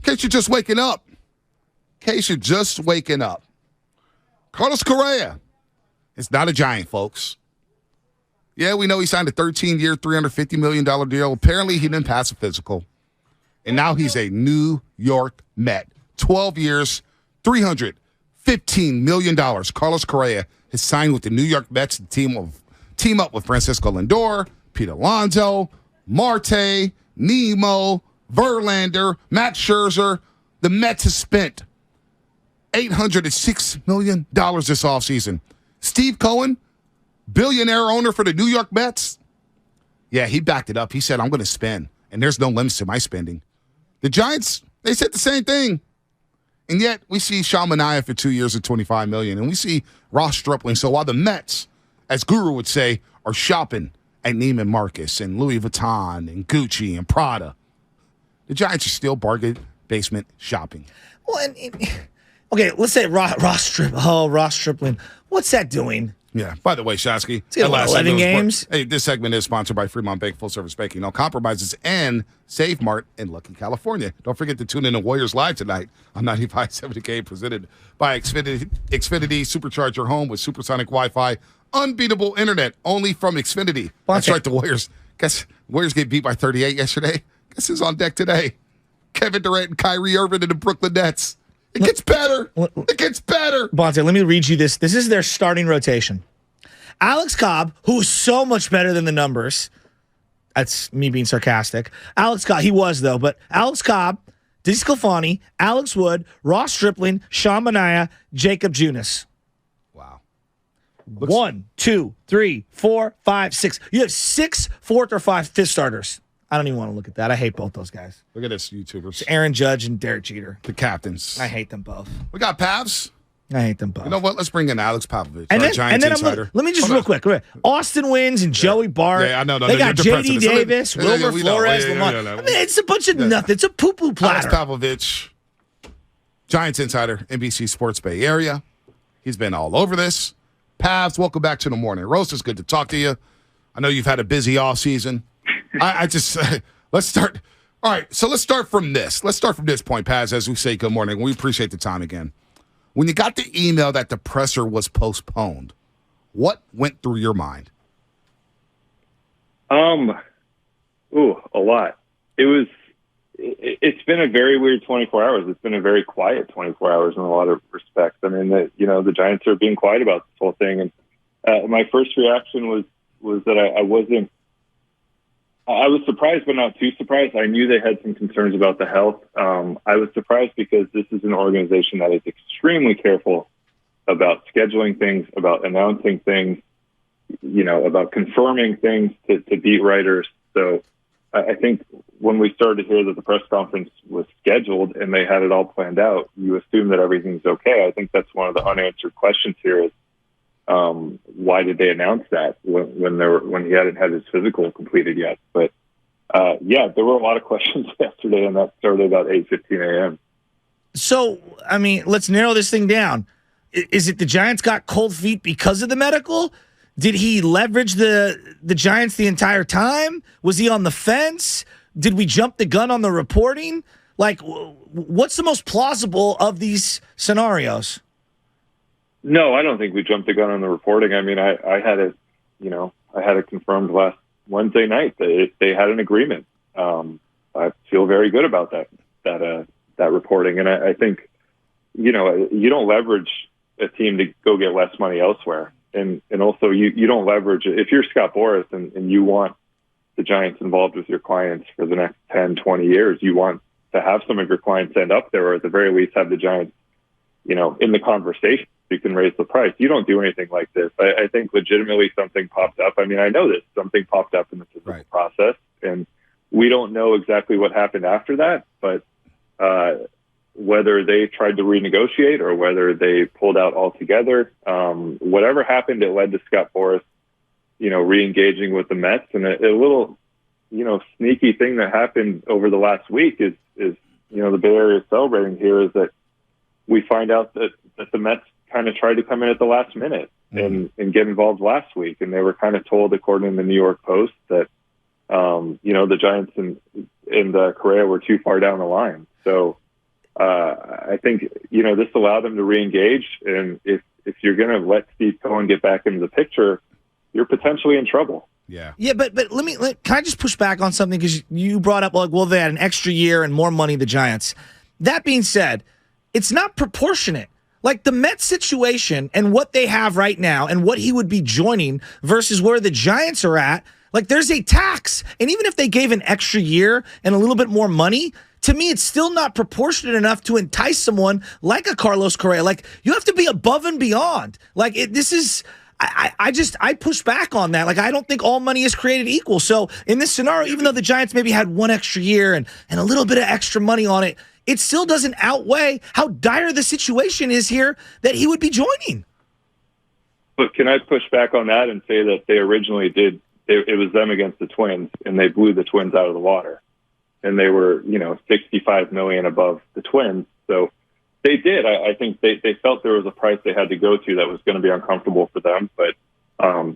case you're just waking up. Carlos Correa is not a Giant, folks. Yeah, we know he signed a 13-year, $350 million deal. Apparently, he didn't pass a physical. And now he's a New York Met. 12 years, $315 million. Carlos Correa has signed with the New York Mets to team up with Francisco Lindor, Pete Alonso, Marte, Nemo, Verlander, Max Scherzer. The Mets have spent $806 million this offseason. Steve Cohen, billionaire owner for the New York Mets, yeah, he backed it up. He said, I'm going to spend, and there's no limits to my spending. The Giants, they said the same thing. And yet, we see Sean Manaea for 2 years at $25 million, and we see Ross Stripling. So while the Mets, as Guru would say, are shopping at Neiman Marcus and Louis Vuitton and Gucci and Prada, the Giants are still bargain basement shopping. Well, okay, let's say Ross Stripling. What's that doing? Yeah. By the way, Shasky, it's 11 games. Hey, this segment is sponsored by Fremont Bank Full Service Banking. No compromises and Save Mart in Lucky, California. Don't forget to tune in to Warriors Live tonight on 95.7K, presented by Xfinity. Supercharge your home with supersonic Wi-Fi, unbeatable internet, only from Xfinity. That's right, the Warriors. Guess Warriors get beat by 38 yesterday. Guess who's on deck today? Kevin Durant and Kyrie Irving and the Brooklyn Nets. It gets better. It gets better. Bonte, let me read you this. This is their starting rotation. Alex Cobb, who is so much better than the numbers. That's me being sarcastic. Alex Cobb, he was, though. But Alex Cobb, Dizzy Sclafani, Alex Wood, Ross Stripling, Sean Manaea, Jacob Junis. Wow. 1, 2, 3, 4, 5, 6. You have 6 fourth or fifth starters. I don't even want to look at that. I hate both those guys. Look at this, YouTubers. It's Aaron Judge and Derek Jeter. The captains. I hate them both. We got Pavs. I hate them both. You know what? Let's bring in Alex Pavlovic, and then, Giants insider. Let me just real quick. Austin Wins and Joey Bart. Yeah, I know. They got J.D. Davis, Wilmer Flores, Lamont. I mean, it's a bunch of nothing. It's a poo-poo platter. Alex Pavlovic, Giants insider, NBC Sports Bay Area. He's been all over this. Pavs, welcome back to the Morning Roast. It's good to talk to you. I know you've had a busy offseason. I just... Let's start. All right, so let's start from this. Let's start from this point, Paz, as we say good morning. We appreciate the time again. When you got the email that the presser was postponed, what went through your mind? A lot. It's been a very weird 24 hours. It's been a very quiet 24 hours in a lot of respects. I mean, the Giants are being quiet about this whole thing. And my first reaction was that I was surprised, but not too surprised. I knew they had some concerns about the health. I was surprised because this is an organization that is extremely careful about scheduling things, about announcing things, about confirming things to beat writers. So I think when we started to hear that the press conference was scheduled and they had it all planned out, you assume that everything's okay. I think that's one of the unanswered questions here is, why did they announce that when he hadn't had his physical completed yet? But there were a lot of questions yesterday, and that started about 8:15 a.m. So, I mean, let's narrow this thing down. Is it the Giants got cold feet because of the medical? Did he leverage the Giants the entire time? Was he on the fence? Did we jump the gun on the reporting? Like, what's the most plausible of these scenarios? No, I don't think we jumped the gun on the reporting. I mean, I had it confirmed last Wednesday night that they had an agreement. I feel very good about that reporting, and I think you don't leverage a team to go get less money elsewhere, and also you don't leverage if you're Scott Boras and you want the Giants involved with your clients for the next 10, 20 years. You want to have some of your clients end up there, or at the very least have the Giants, in the conversation. You can raise the price. You don't do anything like this. I think legitimately something popped up. I mean, I know this. Something popped up in the physical process, and we don't know exactly what happened after that, but whether they tried to renegotiate or whether they pulled out altogether, whatever happened, it led to Scott Boras, re-engaging with the Mets. And a little, sneaky thing that happened over the last week is the Bay Area celebrating here is that we find out that the Mets kind of tried to come in at the last minute and get involved last week. And they were kind of told, according to the New York Post, that, the Giants and Correa were too far down the line. So I think, this allowed them to reengage. And if you're going to let Steve Cohen get back into the picture, you're potentially in trouble. Yeah. Yeah, but can I just push back on something? Because you brought up, like, well, they had an extra year and more money, the Giants. That being said, it's not proportionate. Like, the Mets situation and what they have right now and what he would be joining versus where the Giants are at, like, there's a tax. And even if they gave an extra year and a little bit more money, to me, it's still not proportionate enough to entice someone like a Carlos Correa. Like, you have to be above and beyond. Like, this is... I push back on that. Like, I don't think all money is created equal. So in this scenario, even though the Giants maybe had one extra year and a little bit of extra money on it, it still doesn't outweigh how dire the situation is here that he would be joining. But can I push back on that and say that they originally did, it was them against the Twins, and they blew the Twins out of the water. And they were, $65 million above the Twins. So they did. I think they felt there was a price they had to go to that was going to be uncomfortable for them, but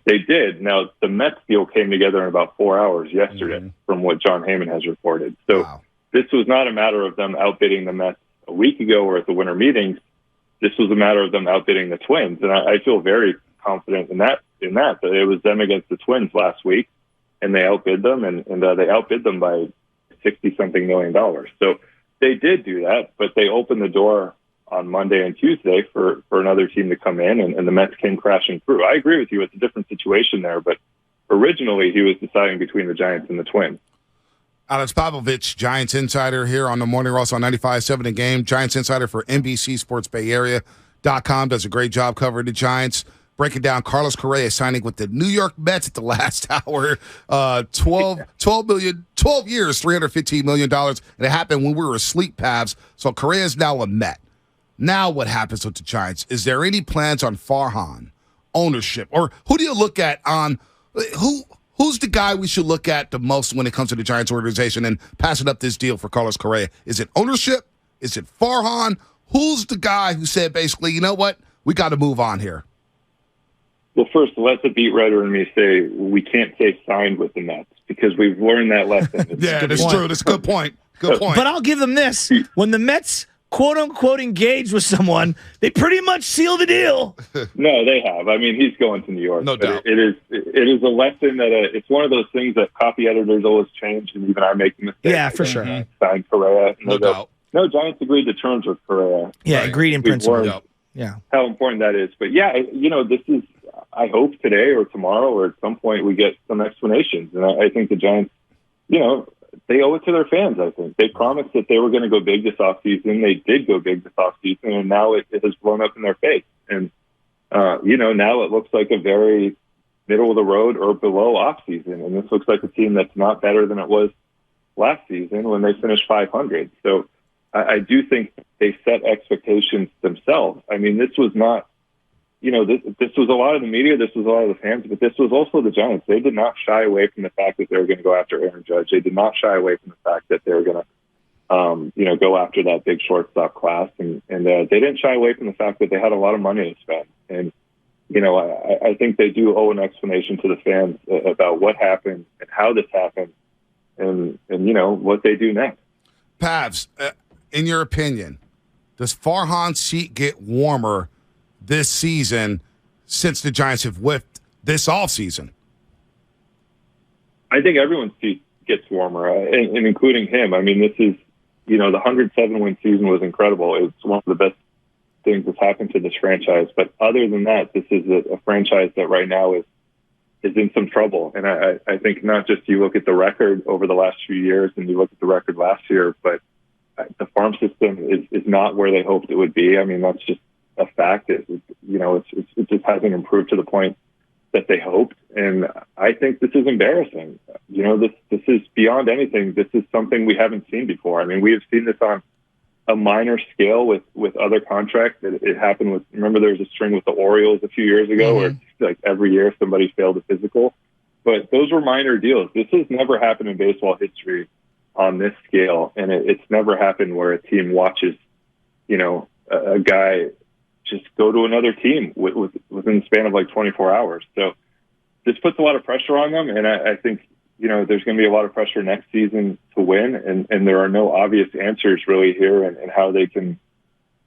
they did. Now, the Mets deal came together in about 4 hours yesterday, from what John Heyman has reported. So This was not a matter of them outbidding the Mets a week ago or at the winter meetings. This was a matter of them outbidding the Twins, and I feel very confident in that it was them against the Twins last week, and they outbid them, and they outbid them by $60-something million. So they did do that, but they opened the door on Monday and Tuesday for another team to come in, and the Mets came crashing through. I agree with you. It's a different situation there, but originally he was deciding between the Giants and the Twins. Alex Pavlovic, Giants insider here on the Morning Ross on 95.7 The Game. Giants insider for NBC Sports Bay Area.com. Does a great job covering the Giants. Breaking down Carlos Correa signing with the New York Mets at the last hour. 12 years, $315 million. And it happened when we were asleep, Pavs. So Correa is now a Met. Now what happens with the Giants? Is there any plans on Farhan, ownership? Or who do you look at on who's the guy we should look at the most when it comes to the Giants organization and passing up this deal for Carlos Correa? Is it ownership? Is it Farhan? Who's the guy who said basically, you know what? We got to move on here. Well, first, let the beat writer in me say we can't say signed with the Mets because we've learned that lesson. Yeah, that's true. That's a good point. Good point. But I'll give them this. When the Mets, quote-unquote, engage with someone, they pretty much seal the deal. No, they have. I mean, he's going to New York. No doubt. It is a lesson that it's one of those things that copy editors always change, and even I make mistakes. Yeah, for sure. Signed Correa. No doubt. No, Giants agreed to terms with Correa. Yeah, agreed in principle. Yeah. How important that is. But, yeah, this is, I hope today or tomorrow or at some point we get some explanations. And I think the Giants, they owe it to their fans, I think. They promised that they were going to go big this offseason. They did go big this offseason, and now it has blown up in their face. And, now it looks like a very middle-of-the-road or below offseason. And this looks like a team that's not better than it was last season when they finished 500. So I do think they set expectations themselves. I mean, this was not, this was a lot of the media, this was a lot of the fans, but this was also the Giants. They did not shy away from the fact that they were going to go after Aaron Judge. They did not shy away from the fact that they were going to, go after that big shortstop class. And they didn't shy away from the fact that they had a lot of money to spend. And, I think they do owe an explanation to the fans about what happened and how this happened and what they do next. Pavs, in your opinion, does Farhan's seat get warmer this season since the Giants have whiffed this offseason? I think everyone's seat gets warmer, and including him. I mean, this is, the 107-win season was incredible. It's one of the best things that's happened to this franchise. But other than that, this is a franchise that right now is in some trouble. And I think not just you look at the record over the last few years and you look at the record last year, but the farm system is not where they hoped it would be. I mean, that's just a fact. It just hasn't improved to the point that they hoped. And I think this is embarrassing. This is beyond anything. This is something we haven't seen before. I mean, we have seen this on a minor scale with other contracts. It happened with, remember there was a string with the Orioles a few years ago where like every year somebody failed a physical, but those were minor deals. This has never happened in baseball history on this scale. And it's never happened where a team watches, a guy just go to another team within the span of like 24 hours. So this puts a lot of pressure on them. And I think, there's going to be a lot of pressure next season to win, and there are no obvious answers really here and how they can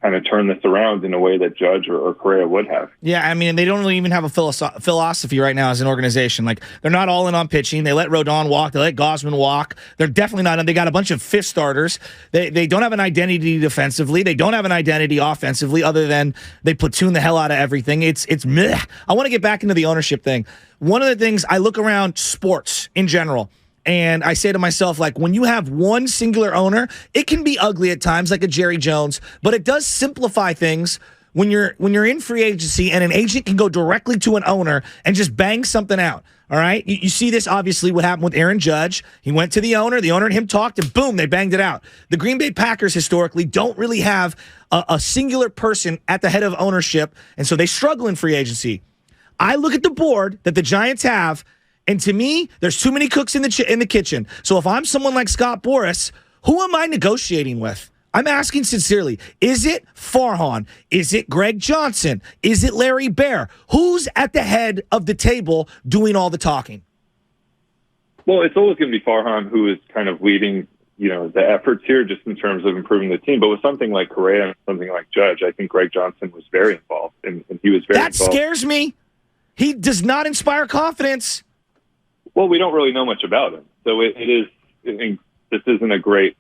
kind of turn this around in a way that Judge or Correa would have. Yeah, I mean, they don't really even have a philosophy right now as an organization. Like, they're not all in on pitching. They let Rodon walk. They let Gausman walk. They're definitely not. They got a bunch of fifth starters. They don't have an identity defensively. They don't have an identity offensively other than they platoon the hell out of everything. It's meh. I want to get back into the ownership thing. One of the things I look around sports in general, and I say to myself, like, when you have one singular owner, it can be ugly at times, like a Jerry Jones, but it does simplify things when you're in free agency and an agent can go directly to an owner and just bang something out. All right? You see this, obviously, what happened with Aaron Judge. He went to the owner and him talked, and boom, they banged it out. The Green Bay Packers historically don't really have a singular person at the head of ownership, and so they struggle in free agency. I look at the board that the Giants have, and to me, there's too many cooks in the kitchen. So if I'm someone like Scott Boras, who am I negotiating with? I'm asking sincerely. Is it Farhan? Is it Greg Johnson? Is it Larry Baer? Who's at the head of the table doing all the talking? Well, it's always going to be Farhan who is kind of leading, the efforts here just in terms of improving the team. But with something like Correa and something like Judge, I think Greg Johnson was very involved, and he was very involved. That scares me. He does not inspire confidence. Well, we don't really know much about him, so this isn't a great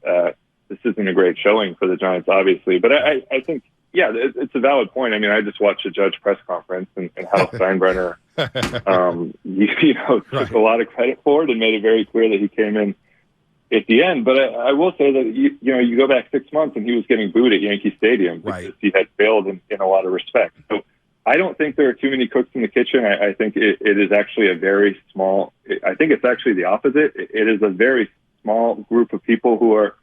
showing for the Giants, obviously. But I think, yeah, it's a valid point. I mean, I just watched the Judge press conference and how Steinbrenner, took a lot of credit for it and made it very clear that he came in at the end. But I will say that you go back 6 months and he was getting booed at Yankee Stadium because he had failed in a lot of respects. So I don't think there are too many cooks in the kitchen. I think it is actually a very small. I think it's actually the opposite. It is a very small group of people who are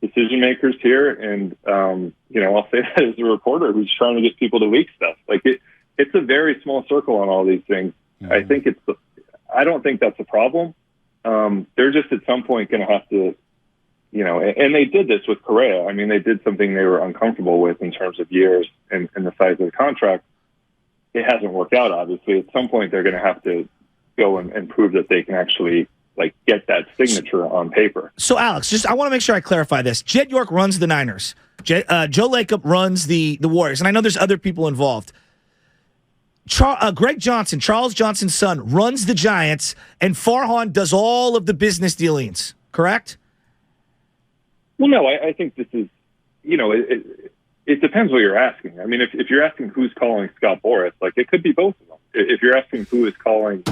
decision makers here, and I'll say that as a reporter who's trying to get people to leak stuff. Like it's a very small circle on all these things. Mm-hmm. I don't think that's a problem. They're just at some point going to have to, and they did this with Correa. I mean, they did something they were uncomfortable with in terms of years and the size of the contract. It hasn't worked out, obviously. At some point, they're going to have to go and prove that they can actually get that signature on paper. So, Alex, I want to make sure I clarify this. Jed York runs the Niners. Joe Lacob runs the Warriors, and I know there's other people involved. Greg Johnson, Charles Johnson's son, runs the Giants, and Farhan does all of the business dealings. Correct? Well, no, I think this is, it depends what you're asking. I mean, if you're asking who's calling Scott Boras, it could be both of them. If you're asking who is calling,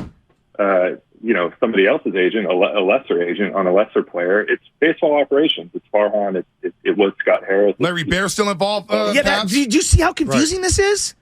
somebody else's agent, a lesser agent on a lesser player, it's baseball operations. It's Farhan. It was Scott Harris. Larry Baer still involved? Do you see how confusing this is?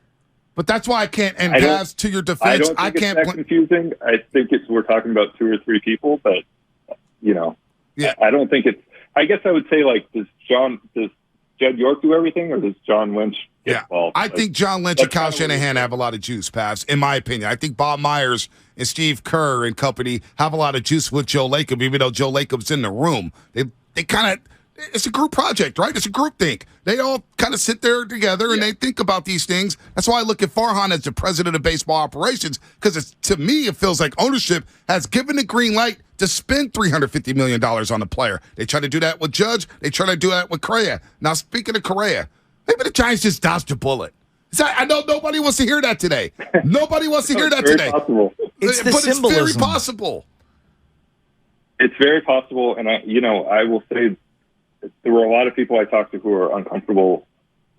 But that's why I can't. And Paz, to your defense, I can't. It's that confusing. I think we're talking about 2 or 3 people, but I don't think it's. I guess I would say does Jed York do everything, or does John Lynch get involved? I think John Lynch and Kyle Shanahan have a lot of juice, Pavs, in my opinion. I think Bob Myers and Steve Kerr and company have a lot of juice with Joe Lacob, even though Joe Lacob's in the room. They kind of, it's a group project, right? It's a group think. They all kind of sit there together and they think about these things. That's why I look at Farhan as the president of baseball operations, because to me, it feels like ownership has given the green light to spend $350 million on a player. They try to do that with Judge. They try to do that with Correa. Now, speaking of Correa, maybe the Giants just dodged a bullet. I know nobody wants to hear that today. Nobody wants to hear that today. Possible. It's the but symbolism. It's very possible. It's very possible, and I will say there were a lot of people I talked to who are uncomfortable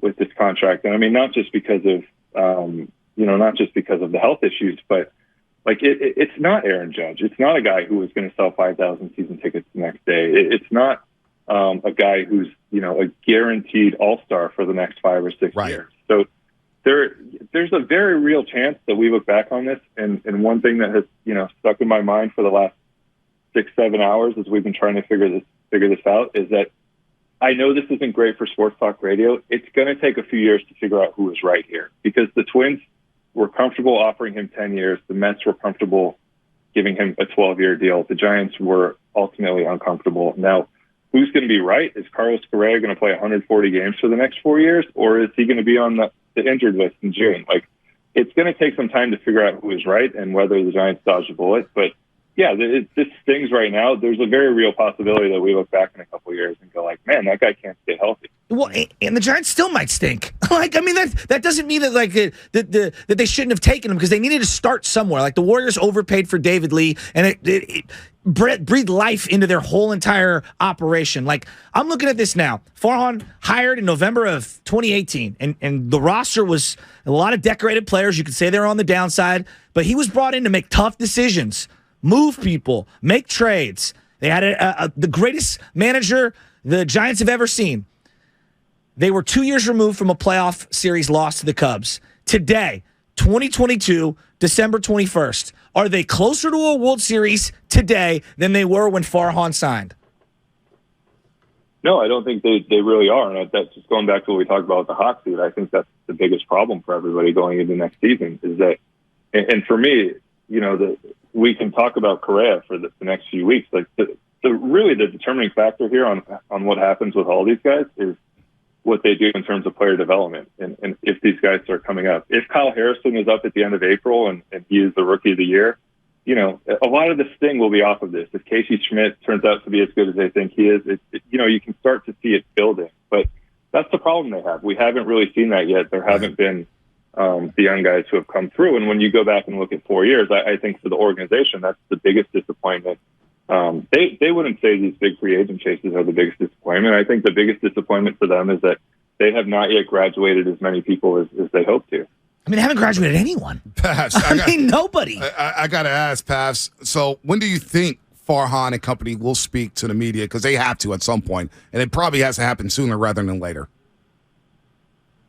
with this contract, and I mean not just because of the health issues, but it's not Aaron Judge. It's not a guy who is going to sell 5,000 season tickets the next day. It's not a guy who's a guaranteed all-star for the next 5 or 6 years. So there's a very real chance that we look back on this, and one thing that has stuck in my mind for the last 6-7 hours as we've been trying to figure this out is that I know this isn't great for sports talk radio. It's going to take a few years to figure out who is right here, because the Twins were comfortable offering him 10 years. The Mets were comfortable giving him a 12-year deal. The Giants were ultimately uncomfortable. Now, who's going to be right? Is Carlos Correa going to play 140 games for the next 4 years, or is he going to be on the injured list in June? It's going to take some time to figure out who is right and whether the Giants dodged a bullet. But yeah, this stings right now. There's a very real possibility that we look back in a couple of years and go like, man, that guy can't stay healthy. Well, and the Giants still might stink. Like, I mean, that doesn't mean that that they shouldn't have taken him, because they needed to start somewhere. Like, the Warriors overpaid for David Lee, and it breathed life into their whole entire operation. Like, I'm looking at this now. Farhan hired in November of 2018, and the roster was a lot of decorated players. You could say they're on the downside, but he was brought in to make tough decisions, move people, make trades. They had the greatest manager the Giants have ever seen. They were 2 years removed from a playoff series loss to the Cubs. Today, 2022, December 21st, are they closer to a World Series today than they were when Farhan signed? No, I don't think they really are. And that's just going back to what we talked about with the hot seat. I think that's the biggest problem for everybody going into next season is that, and for me, we can talk about Correa for the next few weeks. Like really the determining factor here on what happens with all these guys is what they do in terms of player development. And if these guys start coming up, if Kyle Harrison is up at the end of April and he is the rookie of the year, a lot of the sting will be off of this. If Casey Schmidt turns out to be as good as they think he is, you can start to see it building. But that's the problem they have. We haven't really seen that yet. There haven't been the young guys who have come through. And when you go back and look at 4 years, I think for the organization, that's the biggest disappointment. They wouldn't say these big free agent chases are the biggest disappointment. I think the biggest disappointment for them is that they have not yet graduated as many people as they hope to. I mean, they haven't graduated anyone. Pavs, I mean, nobody. I got to ask, Pavs, so when do you think Farhan and company will speak to the media? Because they have to at some point, and it probably has to happen sooner rather than later.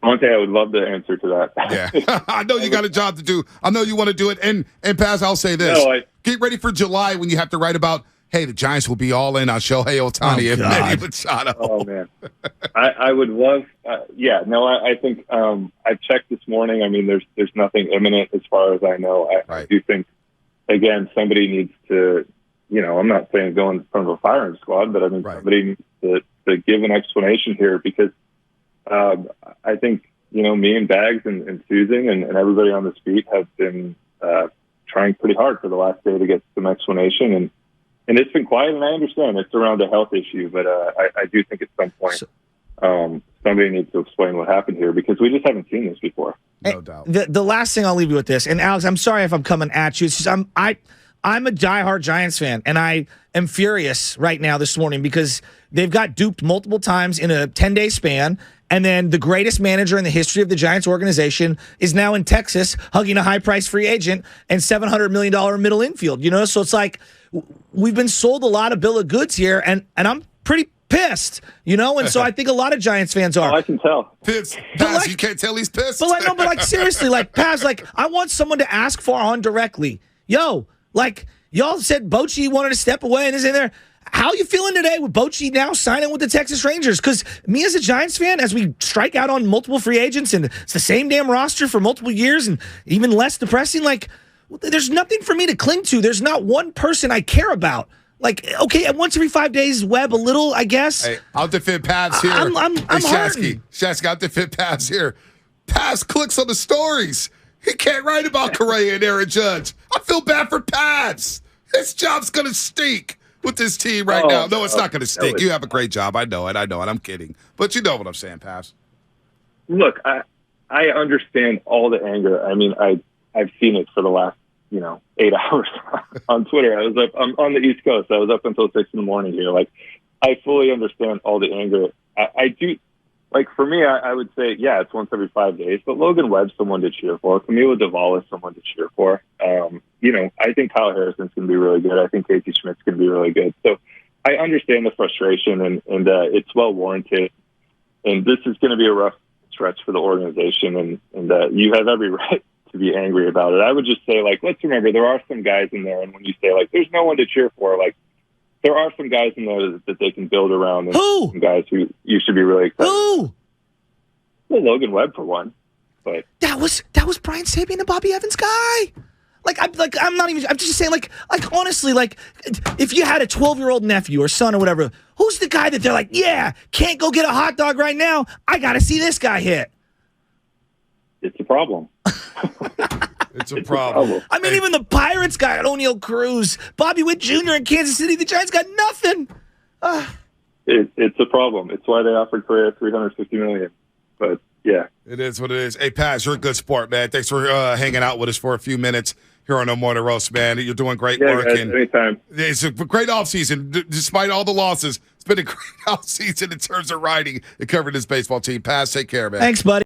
Monte, I would love the answer to that. Yeah, I know you got a job to do. I know you want to do it. And Paz, I'll say this. Get ready for July when you have to write about, hey, the Giants will be all in on Shohei Ohtani and Manny Machado. Oh, man. I would love I think I've checked this morning. I mean, there's nothing imminent as far as I know. I do think, again, somebody needs to, I'm not saying go in front of a firing squad, but I mean, somebody needs to give an explanation here because I think, me and Bags and Susan and everybody on this beat have been trying pretty hard for the last day to get some explanation. And it's been quiet, and I understand it's around a health issue, but I do think at some point somebody needs to explain what happened here because we just haven't seen this before. No doubt. The last thing I'll leave you with this, and Alex, I'm sorry if I'm coming at you. It's just I'm a diehard Giants fan, and I am furious right now this morning because they've got duped multiple times in a 10-day span, and then the greatest manager in the history of the Giants organization is now in Texas hugging a high-priced free agent and $700 million middle infield. So it's like we've been sold a lot of bill of goods here, and I'm pretty pissed, and so I think a lot of Giants fans are. Oh, I can tell. Paz, you can't tell he's pissed. But seriously, Paz, I want someone to ask Farhan directly. Yo, y'all said Bochy wanted to step away and is in there. How are you feeling today with Bochy now signing with the Texas Rangers? Because me as a Giants fan, as we strike out on multiple free agents and it's the same damn roster for multiple years and even less depressing, there's nothing for me to cling to. There's not one person I care about. Okay, once every 5 days, Webb a little, I guess. Hey, I'll defend Paz here. I'm hurting. Shasky, I'll defend Paz here. Paz clicks on the stories. He can't write about Correa and Aaron Judge. I feel bad for Paz. His job's going to stink with this team right now. No, it's not going to stink. You have a great job. I know it. I'm kidding. But you know what I'm saying, Paz. Look, I understand all the anger. I mean, I've seen it for the last, 8 hours on Twitter. I'm on the East Coast. I was up until 6 in the morning here. I fully understand all the anger. I do. For me, I would say, yeah, it's once every 5 days. But Logan Webb's someone to cheer for. Camilo Duvall is someone to cheer for. I think Kyle Harrison's going to be really good. I think Casey Schmidt's going to be really good. So I understand the frustration, and it's well warranted. And this is going to be a rough stretch for the organization, and you have every right to be angry about it. I would just say, let's remember there are some guys in there, and when you say there's no one to cheer for, there are some guys in there that they can build around, and some guys who you should be really excited. Who? Well, Logan Webb for one, but that was Brian Sabian and Bobby Evans' guy. I'm just saying, honestly, if you had a 12-year-old nephew or son or whatever, who's the guy that they're yeah, can't go get a hot dog right now. I got to see this guy hit. It's a problem. It's a problem. I mean, even the Pirates got O'Neal Cruz, Bobby Witt Jr. in Kansas City. The Giants got nothing. It's a problem. It's why they offered Correa $350 million. But yeah, it is what it is. Hey, Paz, you're a good sport, man. Thanks for hanging out with us for a few minutes here on No More Than Roast, man. You're doing great work. Guys, and anytime. It's a great offseason. Despite all the losses, it's been a great offseason in terms of writing and covering this baseball team. Paz, take care, man. Thanks, buddy.